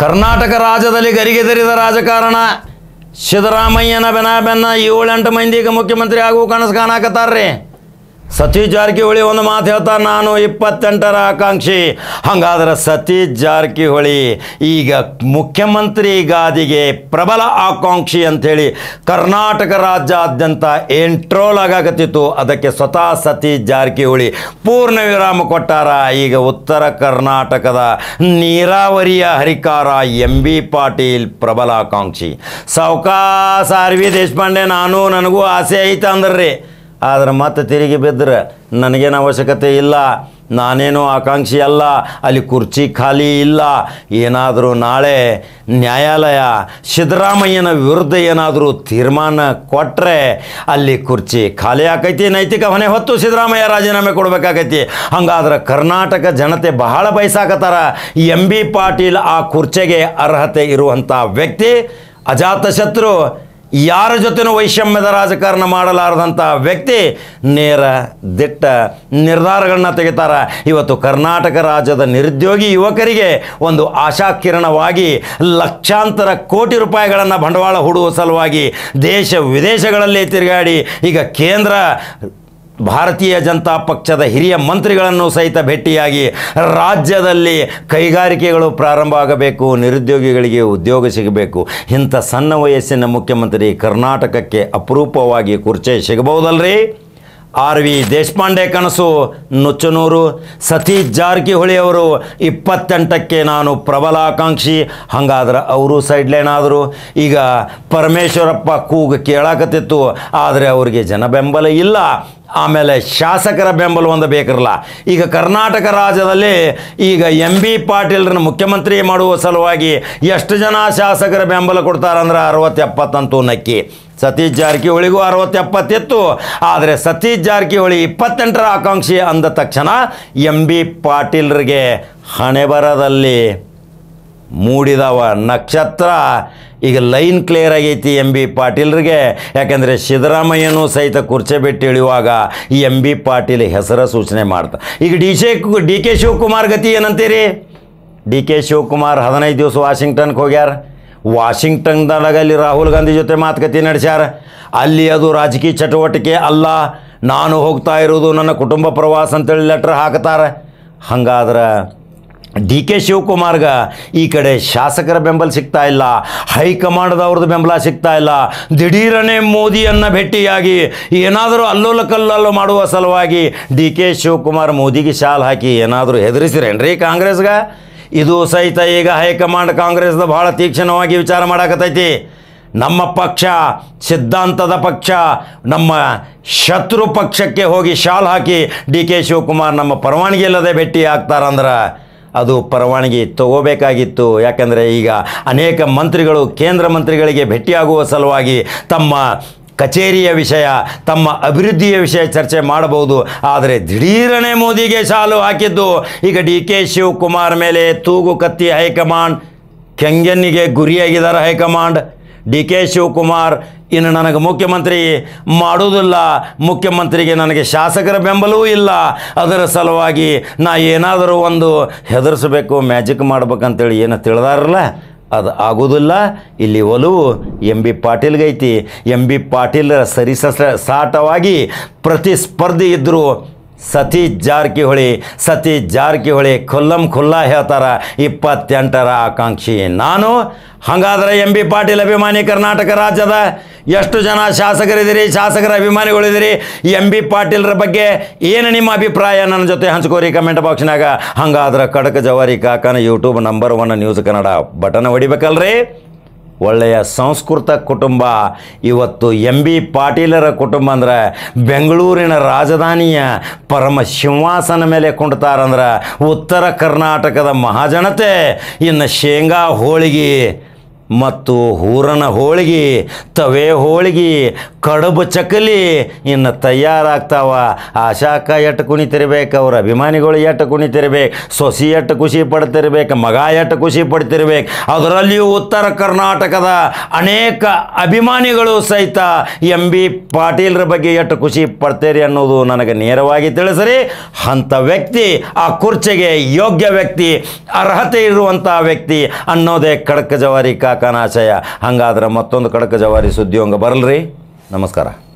ಕರ್ನಾಟಕ ರಾಜ್ಯದಲ್ಲಿ ಗರಿಗೆದರಿದ ರಾಜಕಾರಣ ಸಿದ್ದರಾಮಯ್ಯನ ಬೆನ್ನ 7-8 ಮಂದಿಗೆ ಮುಖ್ಯಮಂತ್ರಿ ಆಗುವ ಕನಸು ಕಾಣಕತ್ತಾರ್ರಿ. ಸತೀಶ್ ಜಾರಕಿಹೊಳಿ ಒಂದು ಮಾತು ಹೇಳ್ತಾರೆ, ನಾನು 28ರ ಆಕಾಂಕ್ಷಿ. ಹಾಗಾದ್ರೆ ಸತೀಶ್ ಜಾರಕಿಹೊಳಿ ಈಗ ಮುಖ್ಯಮಂತ್ರಿ ಗಾದಿಗೆ ಪ್ರಬಲ ಆಕಾಂಕ್ಷಿ ಅಂಥೇಳಿ ಕರ್ನಾಟಕ ರಾಜ್ಯಾದ್ಯಂತ ಟ್ರೋಲ್ ಆಗಾಕತ್ತಿತ್ತು. ಅದಕ್ಕೆ ಸ್ವತಃ ಸತೀಶ್ ಜಾರಕಿಹೊಳಿ ಪೂರ್ಣ ವಿರಾಮ ಕೊಟ್ಟಾರ. ಈಗ ಉತ್ತರ ಕರ್ನಾಟಕದ ನೀರಾವರಿಯ ಹರಿಕಾರ MB ಪಾಟೀಲ್ ಪ್ರಬಲ ಆಕಾಂಕ್ಷಿ. ಸಾವ್ಕಾಸ ಆರ್.ವಿ. ದೇಶಪಾಂಡೆ ನನಗೂ ಆಸೆ ಐತೆ ಅಂದ್ರಿ. ಆದ್ರೆ ಮತ್ತೆ ತಿರುಗಿ ಬಿದ್ದರೆ ನನಗೇನು ಅವಶ್ಯಕತೆ ಇಲ್ಲ, ನಾನೇನು ಆಕಾಂಕ್ಷಿ ಅಲ್ಲ, ಅಲ್ಲಿ ಕುರ್ಚಿ ಖಾಲಿ ಇಲ್ಲ. ಏನಾದರೂ ನಾಳೆ ನ್ಯಾಯಾಲಯ ಸಿದ್ದರಾಮಯ್ಯನ ವಿರುದ್ಧ ಏನಾದರೂ ತೀರ್ಮಾನ ಕೊಟ್ಟರೆ ಅಲ್ಲಿ ಕುರ್ಚಿ ಖಾಲಿ ಆಕೈತಿ, ನೈತಿಕ ಹೊಣೆ ಹೊತ್ತು ಸಿದ್ದರಾಮಯ್ಯ ರಾಜೀನಾಮೆ ಕೊಡಬೇಕಾಗೈತಿ. ಹಂಗಾದ್ರೆ ಕರ್ನಾಟಕ ಜನತೆ ಬಹಳ ಬಯಸಾಕತ್ತಾರ. MB ಪಾಟೀಲ್ ಆ ಕುರ್ಚಿಗೆ ಅರ್ಹತೆ ಇರುವಂಥ ವ್ಯಕ್ತಿ, ಅಜಾತಶತ್ರು, ಯಾರ ಜೊತೆನೂ ವೈಷಮ್ಯದ ರಾಜಕಾರಣ ಮಾಡಲಾರದಂಥ ವ್ಯಕ್ತಿ, ನೇರ ದಿಟ್ಟ ನಿರ್ಧಾರಗಳನ್ನ ತೆಗಿತಾರೆ. ಇವತ್ತು ಕರ್ನಾಟಕ ರಾಜ್ಯದ ನಿರುದ್ಯೋಗಿ ಯುವಕರಿಗೆ ಒಂದು ಆಶಾಕಿರಣವಾಗಿ ಲಕ್ಷಾಂತರ ಕೋಟಿ ರೂಪಾಯಿಗಳನ್ನು ಬಂಡವಾಳ ಹೂಡುವ ಸಲುವಾಗಿ ದೇಶ ವಿದೇಶಗಳಲ್ಲಿ ತಿರುಗಾಡಿ ಈಗ ಕೇಂದ್ರ ಭಾರತೀಯ ಜನತಾ ಪಕ್ಷದ ಹಿರಿಯ ಮಂತ್ರಿಗಳನ್ನು ಸಹಿತ ಭೇಟಿಯಾಗಿ ರಾಜ್ಯದಲ್ಲಿ ಕೈಗಾರಿಕೆಗಳು ಪ್ರಾರಂಭ ಆಗಬೇಕು, ನಿರುದ್ಯೋಗಿಗಳಿಗೆ ಉದ್ಯೋಗ ಸಿಗಬೇಕು. ಇಂಥ ಸಣ್ಣ ವಯಸ್ಸಿನ ಮುಖ್ಯಮಂತ್ರಿ ಕರ್ನಾಟಕಕ್ಕೆ ಅಪರೂಪವಾಗಿ ಕುರ್ಚಿ ಸಿಗಬಹುದಲ್ರಿ? R.V. ದೇಶಪಾಂಡೆ ಕನಸು ನುಚ್ಚನೂರು. ಸತೀಶ್ ಜಾರಕಿಹೊಳಿ ಅವರು 28ಕ್ಕೆ ನಾನು ಪ್ರಬಲ ಆಕಾಂಕ್ಷಿ. ಹಾಗಾದ್ರೆ ಅವರು ಸೈಡ್ಲೈನ್ ಆದರು. ಈಗ ಪರಮೇಶ್ವರಪ್ಪ ಕೂಗು ಕೇಳಾಕತ್ತಿತ್ತು, ಆದರೆ ಅವರಿಗೆ ಜನ ಬೆಂಬಲ ಇಲ್ಲ. ಆಮೇಲೆ ಶಾಸಕರ ಬೆಂಬಲ ಒಂದು ಬೇಕಿರಲ್ಲ. ಈಗ ಕರ್ನಾಟಕ ರಾಜ್ಯದಲ್ಲಿ ಈಗ MB ಪಾಟೀಲ್ರನ್ನ ಮುಖ್ಯಮಂತ್ರಿ ಮಾಡುವ ಸಲುವಾಗಿ ಎಷ್ಟು ಜನ ಶಾಸಕರ ಬೆಂಬಲ ಕೊಡ್ತಾರಂದ್ರೆ 60-70 ಅಂತೂ ನಕ್ಕಿ. ಸತೀಶ್ ಜಾರಕಿಹೊಳಿಗೂ 60-70 ಇತ್ತು. ಆದರೆ ಸತೀಶ್ ಜಾರಕಿಹೊಳಿ 28ರ ಆಕಾಂಕ್ಷಿ ಅಂದ ತಕ್ಷಣ MB ಪಾಟೀಲ್ರಿಗೆ ಹಣೆಬರದಲ್ಲಿ ಮೂಡಿದವ ನಕ್ಷತ್ರ ಈಗ ಲೈನ್ ಕ್ಲಿಯರ್ ಆಗೈತಿ MB ಪಾಟೀಲ್ರಿಗೆ. ಯಾಕೆಂದರೆ ಸಿದ್ದರಾಮಯ್ಯನೂ ಸಹಿತ ಕುರ್ಚಿ ಬಿಟ್ಟು ಇಳಿಯುವಾಗ MB ಪಾಟೀಲ್ ಹೆಸರ ಸೂಚನೆ ಮಾಡ್ತಾರೆ. ಈಗ DK ಶಿವಕುಮಾರ್ ಗತಿ ಏನಂತೀರಿ? DK ಶಿವಕುಮಾರ್ 15 ದಿವಸ ವಾಷಿಂಗ್ಟನ್ಗೆ ಹೋಗ್ಯಾರ. ವಾಷಿಂಗ್ಟನ್ದಾಗ ಅಲ್ಲಿ ರಾಹುಲ್ ಗಾಂಧಿ ಜೊತೆ ಮಾತುಕತೆ ನಡೆಸ್ಯಾರ. ಅಲ್ಲಿ ಅದು ರಾಜಕೀಯ ಚಟುವಟಿಕೆ ಅಲ್ಲ, ನಾನು ಹೋಗ್ತಾ ಇರೋದು ನನ್ನ ಕುಟುಂಬ ಪ್ರವಾಸ ಅಂತೇಳಿ ಲೆಟ್ರ್ ಹಾಕ್ತಾರೆ. ಹಂಗಾದ್ರೆ DK ಶಿವಕುಮಾರ್ಗ ಈ ಕಡೆ ಶಾಸಕರ ಬೆಂಬಲ ಸಿಗ್ತಾ ಇಲ್ಲ, ಹೈಕಮಾಂಡ್ದವ್ರದ್ದು ಬೆಂಬಲ ಸಿಗ್ತಾ ಇಲ್ಲ. ದಿಢೀರನೆ ಮೋದಿಯನ್ನು ಭೇಟಿಯಾಗಿ ಏನಾದರೂ ಅಲ್ಲೋಲ ಕಲ್ಲೋಲ ಮಾಡುವ ಸಲುವಾಗಿ DK ಶಿವಕುಮಾರ್ ಮೋದಿಗೆ ಶಾಲ್ ಹಾಕಿ ಏನಾದರೂ ಹೆದರಿಸಿರೇನ್ರಿ ಕಾಂಗ್ರೆಸ್ಗೆ? ಇದು ಸಹಿತ ಈಗ ಹೈಕಮಾಂಡ್ ಕಾಂಗ್ರೆಸ್ದ ಭಾಳ ತೀಕ್ಷ್ಣವಾಗಿ ವಿಚಾರ ಮಾಡಾಕತ್ತೈತಿ. ನಮ್ಮ ಪಕ್ಷ ಸಿದ್ಧಾಂತದ ಪಕ್ಷ, ನಮ್ಮ ಶತ್ರು ಪಕ್ಷಕ್ಕೆ ಹೋಗಿ ಶಾಲ್ ಹಾಕಿ DK ಶಿವಕುಮಾರ್ ನಮ್ಮ ಪರವಾನಗಿ ಇಲ್ಲದೆ ಭೇಟಿ ಆಗ್ತಾರಂದ್ರೆ ಅದು ಪರವಾನಗಿ ತಗೋಬೇಕಾಗಿತ್ತು. ಯಾಕಂದರೆ ಈಗ ಅನೇಕ ಮಂತ್ರಿಗಳು ಕೇಂದ್ರ ಮಂತ್ರಿಗಳಿಗೆ ಭೇಟಿಯಾಗುವ ಸಲುವಾಗಿ ತಮ್ಮ ಕಚೇರಿಯ ವಿಷಯ, ತಮ್ಮ ಅಭಿವೃದ್ಧಿಯ ವಿಷಯ ಚರ್ಚೆ ಮಾಡಬಹುದು. ಆದರೆ ದಿಢೀರನೆ ಮೋದಿಗೆ ಶಾಲು ಹಾಕಿದ್ದು ಈಗ DK ಶಿವಕುಮಾರ್ ಮೇಲೆ ತೂಗು ಕತ್ತಿ ಹೈಕಮಾಂಡ್, ಕೆಂಗನ್ನಿಗೆ ಗುರಿಯಾಗಿದ್ದಾರೆ ಹೈಕಮಾಂಡ್. DK ಶಿವಕುಮಾರ್ ಇನ್ನು ನನಗೆ ಮುಖ್ಯಮಂತ್ರಿ ಮಾಡೋದಿಲ್ಲ, ಮುಖ್ಯಮಂತ್ರಿಗೆ ನನಗೆ ಶಾಸಕರ ಬೆಂಬಲವೂ ಇಲ್ಲ, ಅದರ ಸಲುವಾಗಿ ನಾ ಏನಾದರೂ ಒಂದು ಹೆದರಿಸಬೇಕು, ಮ್ಯಾಜಿಕ್ ಮಾಡ್ಬೇಕಂತೇಳಿ ಏನು ತಿಳಿದಾರಲ್ಲ, ಅದು ಆಗೋದಿಲ್ಲ. ಇಲ್ಲಿ ಒಲವು MB ಪಾಟೀಲ್ಗೈತಿ. MB ಪಾಟೀಲ್ ಸಾಟವಾಗಿ ಪ್ರತಿಸ್ಪರ್ಧಿ ಇದ್ದರು ಸತೀಶ್ ಜಾರಕಿಹೊಳಿ ಖುಲ್ಲಾ ಹೇಳ್ತಾರೆ 28ರ ಆಕಾಂಕ್ಷಿ ನಾನು. ಹಾಗಾದ್ರೆ MB ಪಾಟೀಲ್ ಅಭಿಮಾನಿ ಕರ್ನಾಟಕ ರಾಜ್ಯದ ಎಷ್ಟು ಜನ ಶಾಸಕರಿದ್ದೀರಿ, ಶಾಸಕರ ಅಭಿಮಾನಿಗಳಿದ್ದೀರಿ? MB ಪಾಟೀಲ್ರ ಬಗ್ಗೆ ಏನು ನಿಮ್ಮ ಅಭಿಪ್ರಾಯ? ನನ್ನ ಜೊತೆ ಹಂಚ್ಕೋರಿ ಕಮೆಂಟ್ ಬಾಕ್ಸ್ನಾಗ. ಹಾಗಾದ್ರೆ ಕಡಕ ಜವಾರಿ ಕಾಕನ YouTube number 1 news Kannada button ಹೊಡಿಬೇಕಲ್ರಿ? ಒಳ್ಳೆಯ ಸಂಸ್ಕೃತ ಕುಟುಂಬ ಇವತ್ತು MB ಪಾಟೀಲರ ಕುಟುಂಬ ಅಂದ್ರೆ ಬೆಂಗಳೂರಿನ ರಾಜಧಾನಿಯ ಪರಮ ಸಿಂಹಾಸನ ಮೇಲೆ ಕುಂಡ್ತಾರಂದ್ರೆ ಉತ್ತರ ಕರ್ನಾಟಕದ ಮಹಾಜನತೆ ಇನ್ನು ಶೇಂಗಾ ಹೋಳಿಗೆ ಮತ್ತು ಹೂರಣ ಹೋಳಿಗೆ, ತವೆ ಹೋಳಿಗೆ, ಕಡುಬು ಚಕ್ಕಲಿ ಇನ್ನು ತಯಾರಾಗ್ತಾವ. ಆಶಾಕ ಎಟ್ಟು ಕುಣಿತಿರ್ಬೇಕು, ಅವ್ರ ಅಭಿಮಾನಿಗಳು ಎಟ್ಟು ಕುಣಿತಿರ್ಬೇಕು, ಸೊಸಿ ಎಟ್ಟು ಖುಷಿ ಪಡ್ತಿರ್ಬೇಕು, ಮಗ ಎಟ್ಟು ಖುಷಿ ಪಡ್ತಿರ್ಬೇಕು. ಅದರಲ್ಲಿಯೂ ಉತ್ತರ ಕರ್ನಾಟಕದ ಅನೇಕ ಅಭಿಮಾನಿಗಳು ಸಹಿತ MB ಪಾಟೀಲ್ರ ಬಗ್ಗೆ ಎಷ್ಟು ಖುಷಿ ಪಡ್ತೀರಿ ಅನ್ನೋದು ನನಗೆ ನೇರವಾಗಿ ತಿಳಿಸ್ರಿ. ಅಂಥ ವ್ಯಕ್ತಿ, ಆ ಕುರ್ಚಿಗೆ ಯೋಗ್ಯ ವ್ಯಕ್ತಿ, ಅರ್ಹತೆ ಇರುವಂಥ ವ್ಯಕ್ತಿ ಅನ್ನೋದೇ ಖಡಕ್ ಜವಾರಿ ಕಾಕನ ಆಶಯ. ಹಂಗಾದ್ರೆ ಮತ್ತೊಂದು ಖಡಕ್ ಜವಾರಿ ಸುದ್ದಿ ಹಂಗೆ ಬರಲ್ರಿ. ನಮಸ್ಕಾರ.